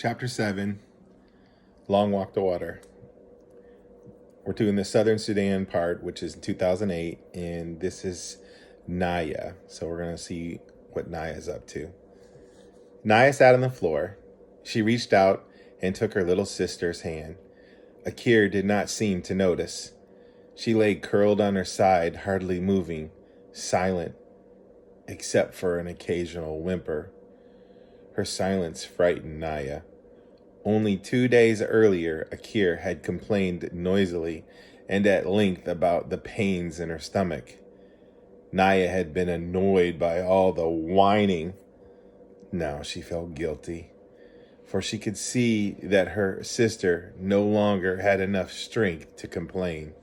Chapter 7, Long Walk to Water. We're doing the Southern Sudan part, which is 2008, and this is Naya. So we're going to see what Naya's up to. Naya sat on the floor. She reached out and took her little sister's hand. Akir did not seem to notice. She lay curled on her side, hardly moving, silent, except for an occasional whimper. Her silence frightened Naya. Only 2 days earlier, Akir had complained noisily and at length about the pains in her stomach. Naya had been annoyed by all the whining. Now she felt guilty, for she could see that her sister no longer had enough strength to complain.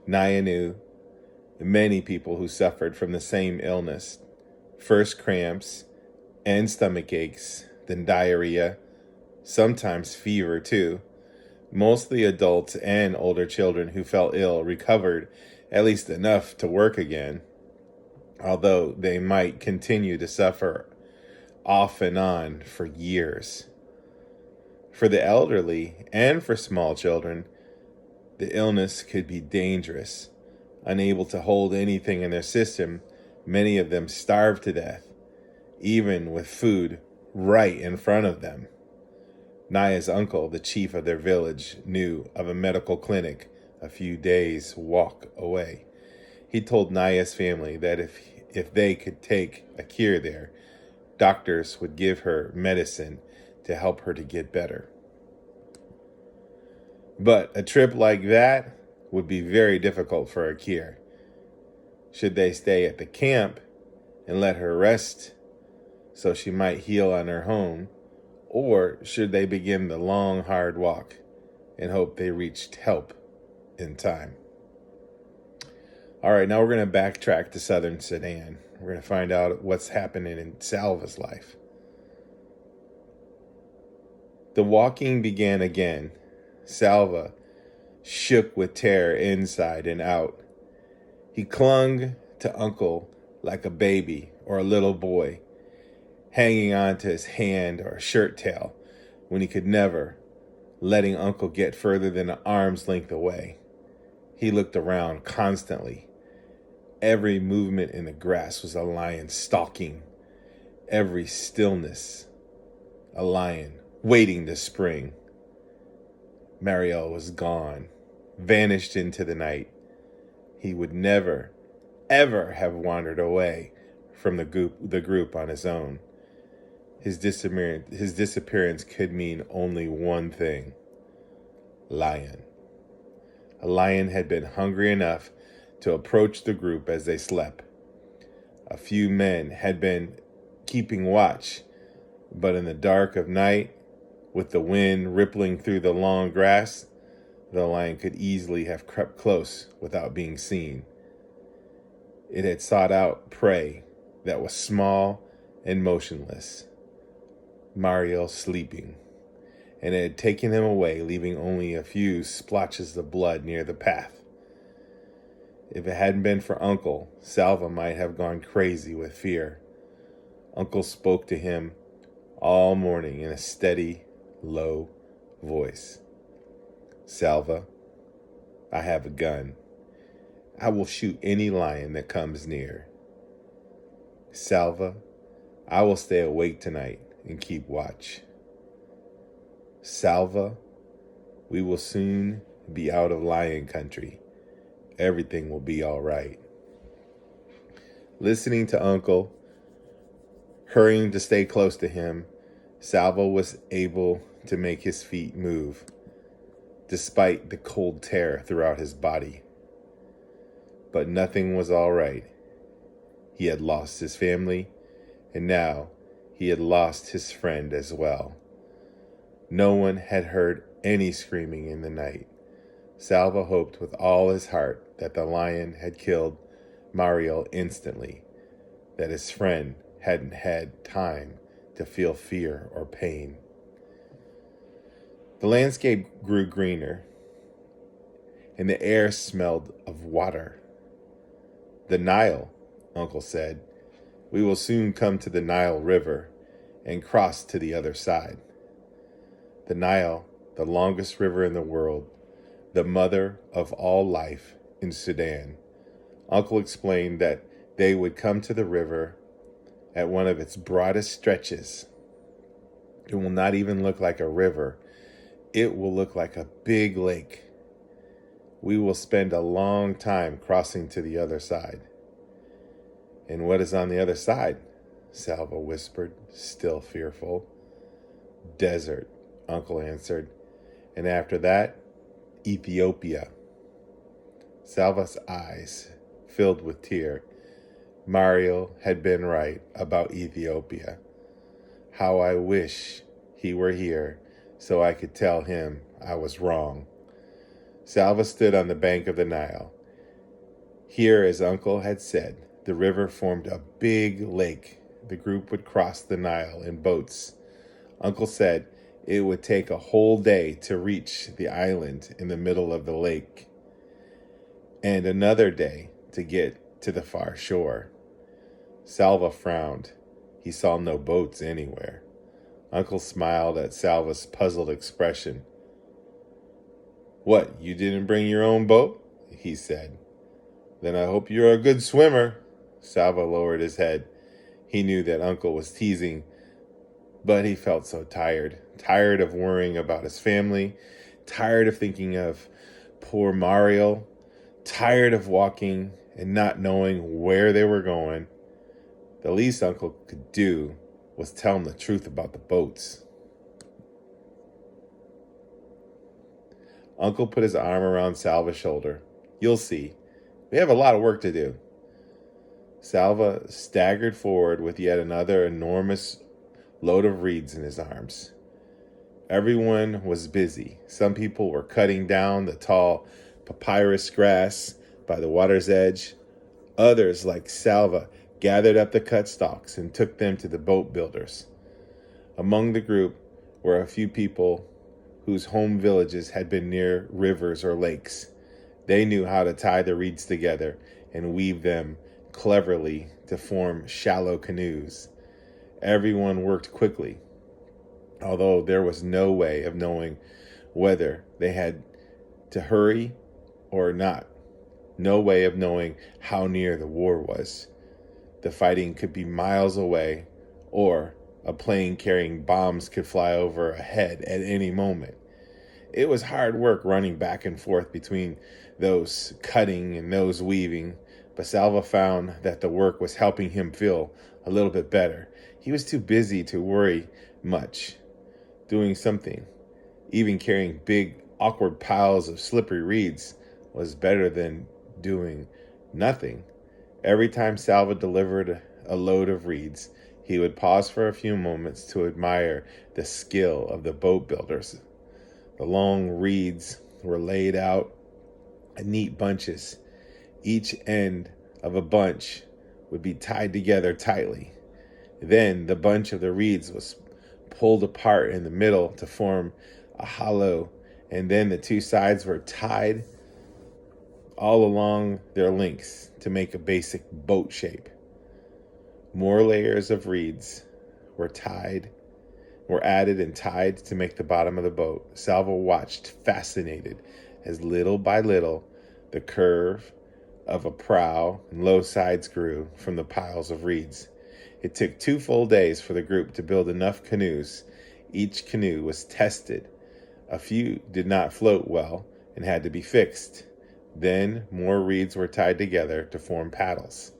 Naya knew many people who suffered from the same illness, first cramps and stomach aches, then diarrhea, sometimes fever too. Mostly adults and older children who fell ill recovered at least enough to work again, although they might continue to suffer off and on for years. For the elderly and for small children, the illness could be dangerous. Unable to hold anything in their system, many of them starved to death, even with food right in front of them. Naya's uncle, the chief of their village, knew of a medical clinic a few days' walk away. He told Naya's family that if they could take Akir there, doctors would give her medicine to help her to get better. But a trip like that would be very difficult for Akir. Should they stay at the camp and let her rest so she might heal on her own, or should they begin the long, hard walk and hope they reached help in time? All right, now we're going to backtrack to Southern Sudan. We're going to find out what's happening in Salva's life. The walking began again. Salva shook with terror inside and out. He clung to Uncle like a baby or a little boy, hanging on to his hand or shirt tail when he could never, letting Uncle get further than an arm's length away. He looked around constantly. Every movement in the grass was a lion stalking. Every stillness, a lion waiting to spring. Mariel was gone, vanished into the night. He would never, ever have wandered away from the group on his own. His disappearance could mean only one thing: lion. A lion had been hungry enough to approach the group as they slept. A few men had been keeping watch, but in the dark of night, with the wind rippling through the long grass, the lion could easily have crept close without being seen. It had sought out prey that was small and motionless, Mariel sleeping, and it had taken him away, leaving only a few splotches of blood near the path. If it hadn't been for Uncle, Salva might have gone crazy with fear. Uncle spoke to him all morning in a steady, low voice. Salva, I have a gun. I will shoot any lion that comes near. Salva, I will stay awake tonight and keep watch. Salva, we will soon be out of lion country. Everything will be all right. Listening to Uncle, hurrying to stay close to him, Salva was able to make his feet move, despite the cold terror throughout his body. But nothing was all right. He had lost his family, and now he had lost his friend as well. No one had heard any screaming in the night. Salva hoped with all his heart that the lion had killed Mariel instantly, that his friend hadn't had time to feel fear or pain. The landscape grew greener, and the air smelled of water. The Nile, Uncle said. We will soon come to the Nile River, and crossed to the other side. The Nile, the longest river in the world, the mother of all life in Sudan. Uncle explained that they would come to the river at one of its broadest stretches. It will not even look like a river. It will look like a big lake. We will spend a long time crossing to the other side. And what is on the other side? Salva whispered, still fearful. Desert, Uncle answered. And after that, Ethiopia. Salva's eyes filled with tear. Mario had been right about Ethiopia. How I wish he were here so I could tell him I was wrong. Salva stood on the bank of the Nile. Here, as Uncle had said, the river formed a big lake. The group would cross the Nile in boats. Uncle said it would take a whole day to reach the island in the middle of the lake, and another day to get to the far shore. Salva frowned. He saw no boats anywhere. Uncle smiled at Salva's puzzled expression. "What, you didn't bring your own boat?" he said. "Then I hope you're a good swimmer." Salva lowered his head. He knew that Uncle was teasing, but he felt so tired of worrying about his family, tired of thinking of poor Mario, tired of walking and not knowing where they were going. The least Uncle could do was tell him the truth about the boats. Uncle put his arm around Salva's shoulder. "You'll see. We have a lot of work to do." Salva staggered forward with yet another enormous load of reeds in his arms. Everyone was busy. Some people were cutting down the tall papyrus grass by the water's edge. Others, like Salva, gathered up the cut stalks and took them to the boat builders. Among the group were a few people whose home villages had been near rivers or lakes. They knew how to tie the reeds together and weave them cleverly to form shallow canoes. Everyone worked quickly, although there was no way of knowing whether they had to hurry or not. No way of knowing how near the war was. The fighting could be miles away, or a plane carrying bombs could fly over ahead at any moment. It was hard work running back and forth between those cutting and those weaving, but Salva found that the work was helping him feel a little bit better. He was too busy to worry much. Doing something, even carrying big, awkward piles of slippery reeds, was better than doing nothing. Every time Salva delivered a load of reeds, he would pause for a few moments to admire the skill of the boat builders. The long reeds were laid out in neat bunches. Each end of a bunch would be tied together tightly. Then the bunch of the reeds was pulled apart in the middle to form a hollow, and then the two sides were tied all along their lengths to make a basic boat shape. More layers of reeds were added and tied to make the bottom of the boat. Salva watched, fascinated, as little by little the curve of a prow and low sides grew from the piles of reeds. It took 2 full days for the group to build enough canoes. Each canoe was tested. A few did not float well and had to be fixed. Then more reeds were tied together to form paddles.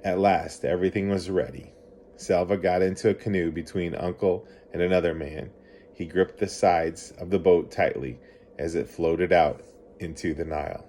At last, everything was ready. Salva got into a canoe between Uncle and another man. He gripped the sides of the boat tightly as it floated out into the Nile.